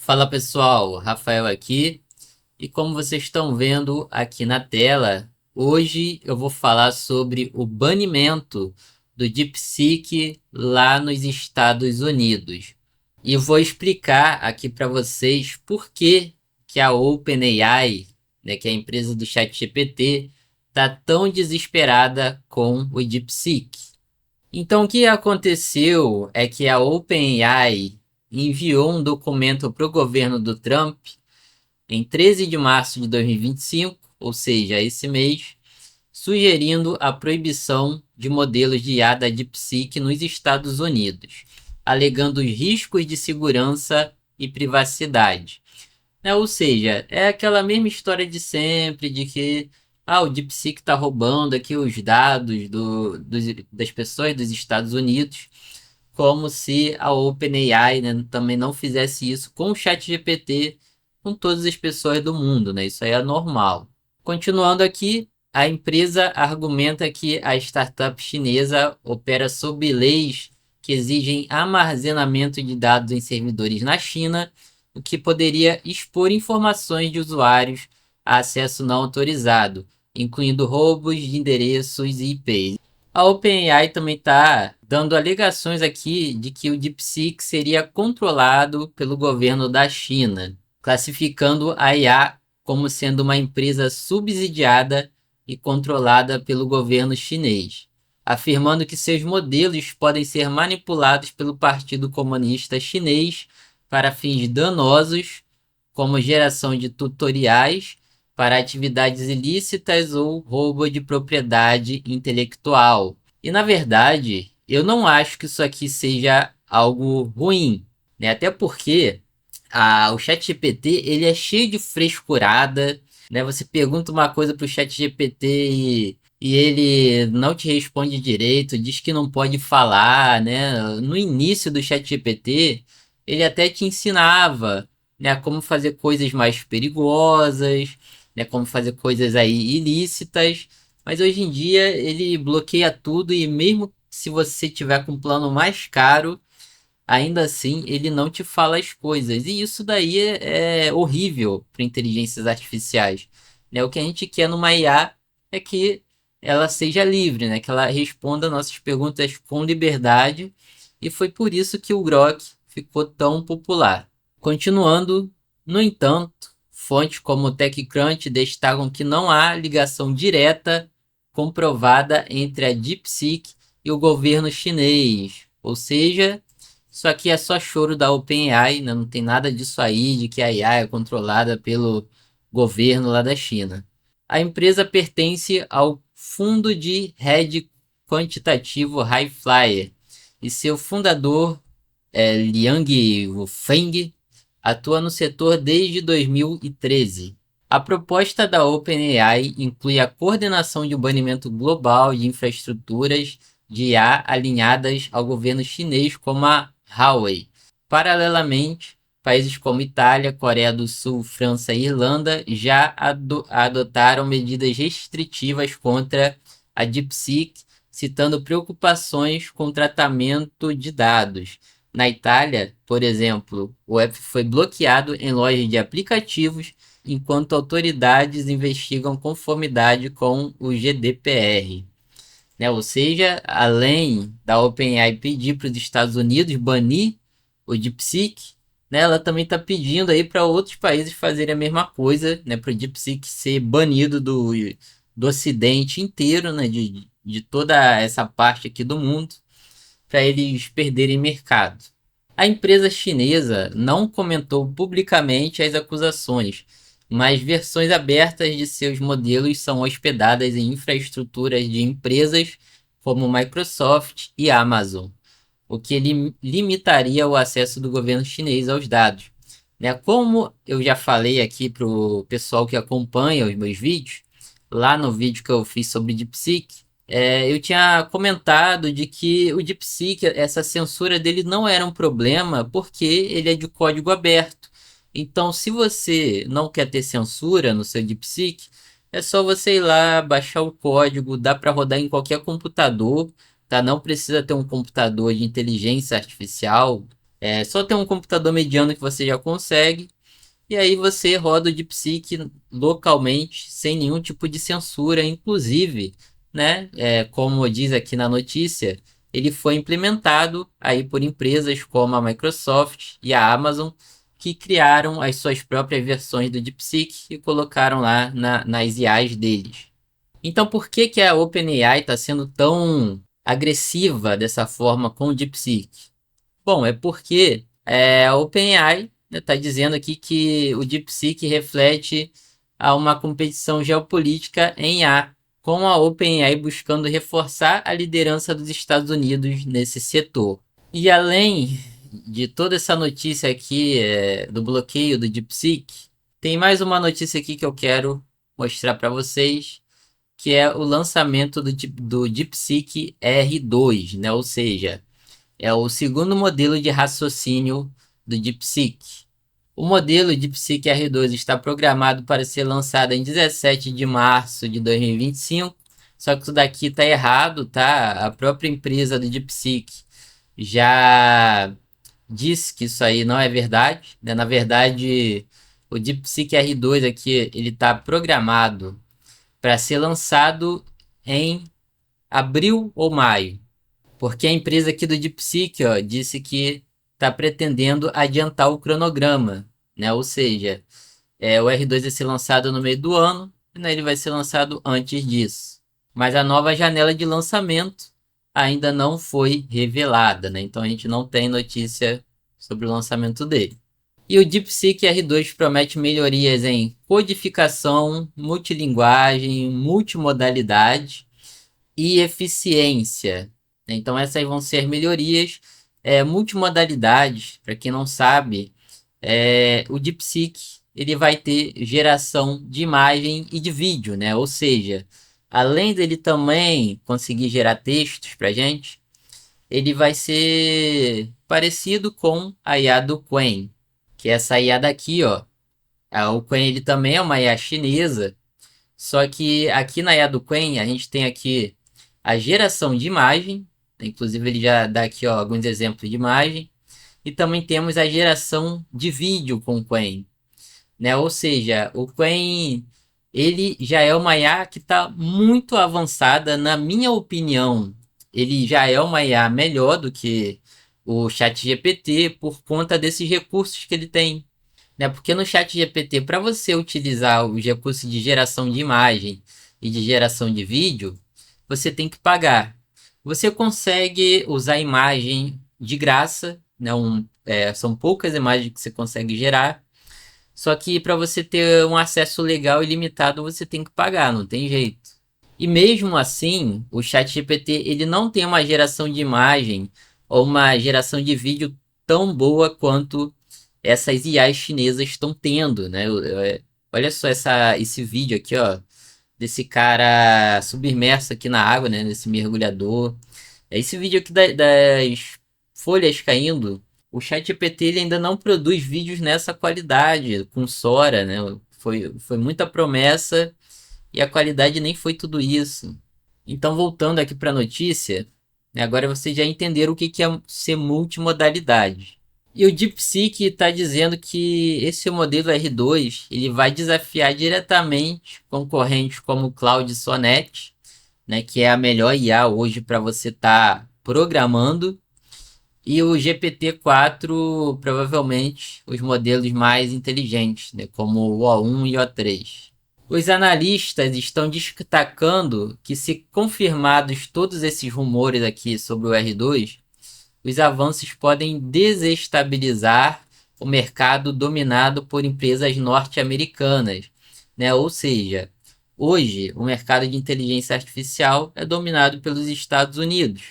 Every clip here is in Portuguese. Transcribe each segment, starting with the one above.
Fala pessoal, Rafael aqui. E como vocês estão vendo aqui na tela, hoje eu vou falar sobre o banimento do DeepSeek lá nos Estados Unidos. E vou explicar aqui para vocês por que a OpenAI, né, que é a empresa do ChatGPT, está tão desesperada com o DeepSeek. Então, o que aconteceu é que a OpenAI enviou um documento para o governo do Trump em 13 de março de 2025, ou seja, esse mês, sugerindo a proibição de modelos de IA da DeepSeek nos Estados Unidos, alegando os riscos de segurança e privacidade. Ou seja, é aquela mesma história de sempre, de que o DeepSeek está roubando aqui os dados das pessoas dos Estados Unidos, como se a OpenAI, né, também não fizesse isso com o ChatGPT, com todas as pessoas do mundo, né? Isso aí é normal. Continuando aqui, a empresa argumenta que a startup chinesa opera sob leis que exigem armazenamento de dados em servidores na China, o que poderia expor informações de usuários a acesso não autorizado, incluindo roubos de endereços e IPs. A OpenAI também está dando alegações aqui de que o DeepSeek seria controlado pelo governo da China, classificando a IA como sendo uma empresa subsidiada e controlada pelo governo chinês, afirmando que seus modelos podem ser manipulados pelo Partido Comunista Chinês para fins danosos, como geração de tutoriais para atividades ilícitas ou roubo de propriedade intelectual. E na verdade, eu não acho que isso aqui seja algo ruim, né? Até porque o ChatGPT ele é cheio de frescurada, né? Você pergunta uma coisa para o ChatGPT e ele não te responde direito, diz que não pode falar, né? No início do ChatGPT, ele até te ensinava, né, como fazer coisas mais perigosas, né, como fazer coisas aí ilícitas, mas hoje em dia ele bloqueia tudo e mesmo se você tiver com um plano mais caro, ainda assim ele não te fala as coisas. E isso daí é horrível para inteligências artificiais, né? O que a gente quer numa IA é que ela seja livre, né? Que ela responda nossas perguntas com liberdade, e foi por isso que o Grok ficou tão popular. Continuando, no entanto, fontes como o TechCrunch destacam que não há ligação direta comprovada entre a DeepSeek e o governo chinês. Ou seja, isso aqui é só choro da OpenAI, né? Não tem nada disso aí, de que a IA é controlada pelo governo lá da China. A empresa pertence ao fundo de hedge quantitativo High Flyer e seu fundador, Liang Feng, atua no setor desde 2013. A proposta da OpenAI inclui a coordenação de um banimento global de infraestruturas de IA alinhadas ao governo chinês, como a Huawei. Paralelamente, países como Itália, Coreia do Sul, França e Irlanda já adotaram medidas restritivas contra a DeepSeek, citando preocupações com o tratamento de dados. Na Itália, por exemplo, o app foi bloqueado em lojas de aplicativos enquanto autoridades investigam conformidade com o GDPR. Né? Ou seja, além da OpenAI pedir para os Estados Unidos banir o DeepSeek, né, ela também está pedindo aí para outros países fazerem a mesma coisa, né, para o DeepSeek ser banido do Ocidente inteiro, né, de toda essa parte aqui do mundo, para eles perderem mercado. A empresa chinesa não comentou publicamente as acusações, mas versões abertas de seus modelos são hospedadas em infraestruturas de empresas como Microsoft e Amazon, o que limitaria o acesso do governo chinês aos dados. Né? Como eu já falei aqui para o pessoal que acompanha os meus vídeos, lá no vídeo que eu fiz sobre DeepSeek, eu tinha comentado de que o DeepSeek, essa censura dele não era um problema porque ele é de código aberto. Então, se você não quer ter censura no seu DeepSeek, é só você ir lá, baixar o código, dá para rodar em qualquer computador, tá? Não precisa ter um computador de inteligência artificial. É só ter um computador mediano que você já consegue. E aí você roda o DeepSeek localmente, sem nenhum tipo de censura, inclusive, né? Como diz aqui na notícia, ele foi implementado aí por empresas como a Microsoft e a Amazon, que criaram as suas próprias versões do DeepSeek e colocaram lá nas IAs deles. Então, por que que a OpenAI está sendo tão agressiva dessa forma com o DeepSeek? Bom, é porque a OpenAI está dizendo aqui que o DeepSeek reflete a uma competição geopolítica em IA, com a OpenAI buscando reforçar a liderança dos Estados Unidos nesse setor. E além de toda essa notícia aqui do bloqueio do DeepSeek, tem mais uma notícia aqui que eu quero mostrar para vocês, que é o lançamento do DeepSeek R2, né? Ou seja, é o segundo modelo de raciocínio do DeepSeek. O modelo DeepSeek R2 está programado para ser lançado em 17 de março de 2025, só que isso daqui está errado, tá? A própria empresa do DeepSeek já disse que isso aí não é verdade, né? Na verdade, o DeepSeek R2 aqui, ele está programado para ser lançado em abril ou maio. Porque a empresa aqui do DeepSeek, ó, disse que está pretendendo adiantar o cronograma, né? Ou seja, o R2 vai ser lançado no meio do ano, né? Ele vai ser lançado antes disso. Mas a nova janela de lançamento ainda não foi revelada, né? Então a gente não tem notícia sobre o lançamento dele. E o DeepSeek R2 promete melhorias em codificação, multilinguagem, multimodalidade e eficiência. Então essas vão ser melhorias multimodalidades. Para quem não sabe, o DeepSeek ele vai ter geração de imagem e de vídeo, né? Ou seja, além dele também conseguir gerar textos para gente, ele vai ser parecido com a IA do Qwen, que é essa IA daqui, ó. O Qwen ele também é uma IA chinesa, só que aqui na IA do Qwen, a gente tem aqui a geração de imagem, inclusive ele já dá aqui ó, alguns exemplos de imagem, e também temos a geração de vídeo com o Qwen, né? Ou seja, o Qwen ele já é uma IA que está muito avançada, na minha opinião. Ele já é uma IA melhor do que o ChatGPT por conta desses recursos que ele tem, né? Porque no chat GPT, para você utilizar os recursos de geração de imagem e de geração de vídeo, você tem que pagar. Você consegue usar imagem de graça, né? São poucas imagens que você consegue gerar. Só que para você ter um acesso legal e limitado, você tem que pagar, não tem jeito. E mesmo assim, o chat GPT ele não tem uma geração de imagem ou uma geração de vídeo tão boa quanto essas IAs chinesas estão tendo, né? Olha só esse vídeo aqui, ó, desse cara submerso aqui na água, né? Desse mergulhador. Esse vídeo aqui das folhas caindo. O ChatGPT ele ainda não produz vídeos nessa qualidade, com Sora, né? Foi muita promessa e a qualidade nem foi tudo isso. Então, voltando aqui para a notícia, né, agora vocês já entenderam o que que é ser multimodalidade. E o DeepSeek está dizendo que esse modelo R2 ele vai desafiar diretamente concorrentes como o Claude Sonnet, né, que é a melhor IA hoje para você estar programando, e o GPT-4, provavelmente os modelos mais inteligentes, né, como o O1 e o O3. Os analistas estão destacando que, se confirmados todos esses rumores aqui sobre o R2, os avanços podem desestabilizar o mercado dominado por empresas norte-americanas, né? Ou seja, hoje o mercado de inteligência artificial é dominado pelos Estados Unidos.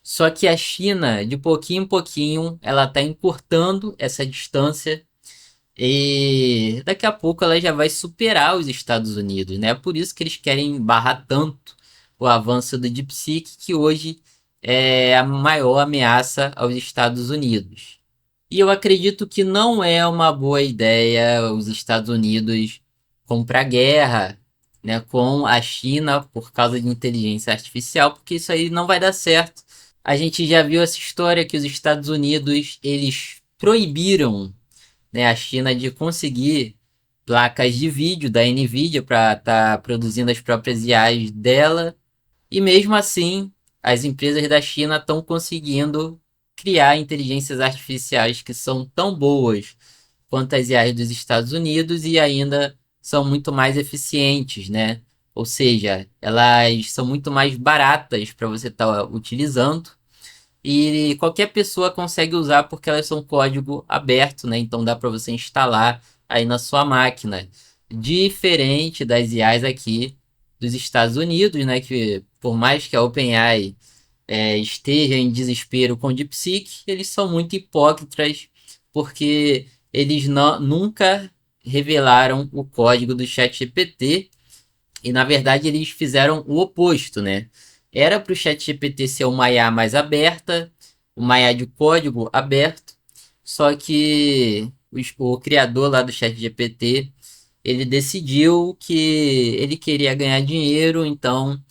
Só que a China, de pouquinho em pouquinho, ela está encurtando essa distância e daqui a pouco ela já vai superar os Estados Unidos, né? Por isso que eles querem barrar tanto o avanço do DeepSeek, que hoje é a maior ameaça aos Estados Unidos. E eu acredito que não é uma boa ideia os Estados Unidos comprar guerra, né, com a China por causa de inteligência artificial, porque isso aí não vai dar certo. A gente já viu essa história que os Estados Unidos eles proibiram, né, a China de conseguir placas de vídeo da Nvidia para estar produzindo as próprias IAs dela. E mesmo assim, as empresas da China estão conseguindo criar inteligências artificiais que são tão boas quanto as IAs dos Estados Unidos e ainda são muito mais eficientes, né? Ou seja, elas são muito mais baratas para você estar utilizando e qualquer pessoa consegue usar porque elas são código aberto, né? Então dá para você instalar aí na sua máquina. Diferente das IAs aqui dos Estados Unidos, né? Que por mais que a OpenAI esteja em desespero com o DeepSeek, eles são muito hipócritas porque eles nunca revelaram o código do ChatGPT e na verdade eles fizeram o oposto, né? Era para o ChatGPT ser uma IA mais aberta, uma IA de código aberto, só que o criador lá do ChatGPT ele decidiu que ele queria ganhar dinheiro, então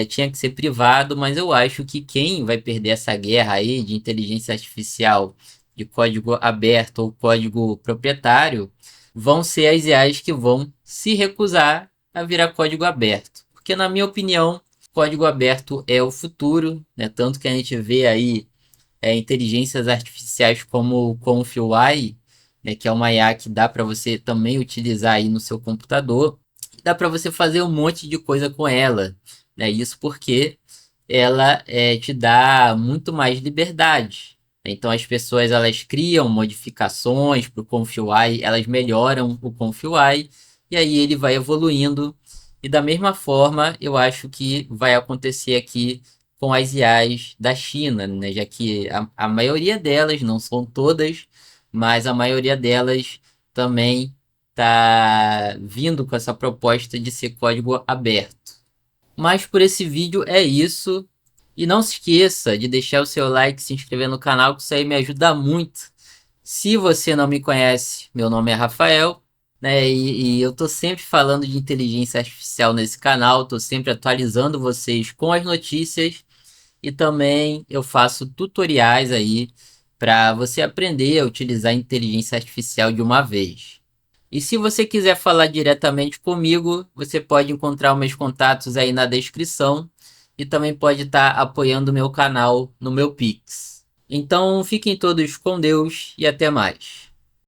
tinha que ser privado, mas eu acho que quem vai perder essa guerra aí de inteligência artificial de código aberto ou código proprietário vão ser as IAs que vão se recusar a virar código aberto. Porque, na minha opinião, código aberto é o futuro, né? Tanto que a gente vê aí inteligências artificiais como o Conf-UI, né, que é uma IA que dá para você também utilizar aí no seu computador. Dá para você fazer um monte de coisa com ela, né? Isso porque ela te dá muito mais liberdade. Então as pessoas elas criam modificações para o Conf-UI, elas melhoram o Conf-UI e aí ele vai evoluindo. E da mesma forma, eu acho que vai acontecer aqui com as IAs da China, né? Já que a maioria delas, não são todas, mas a maioria delas também está vindo com essa proposta de ser código aberto. Mas por esse vídeo é isso. E não se esqueça de deixar o seu like, se inscrever no canal, que isso aí me ajuda muito. Se você não me conhece, meu nome é Rafael, né? E eu tô sempre falando de inteligência artificial nesse canal, tô sempre atualizando vocês com as notícias e também eu faço tutoriais aí para você aprender a utilizar a inteligência artificial de uma vez. E se você quiser falar diretamente comigo, você pode encontrar meus contatos aí na descrição e também pode estar apoiando o meu canal no meu Pix. Então fiquem todos com Deus e até mais.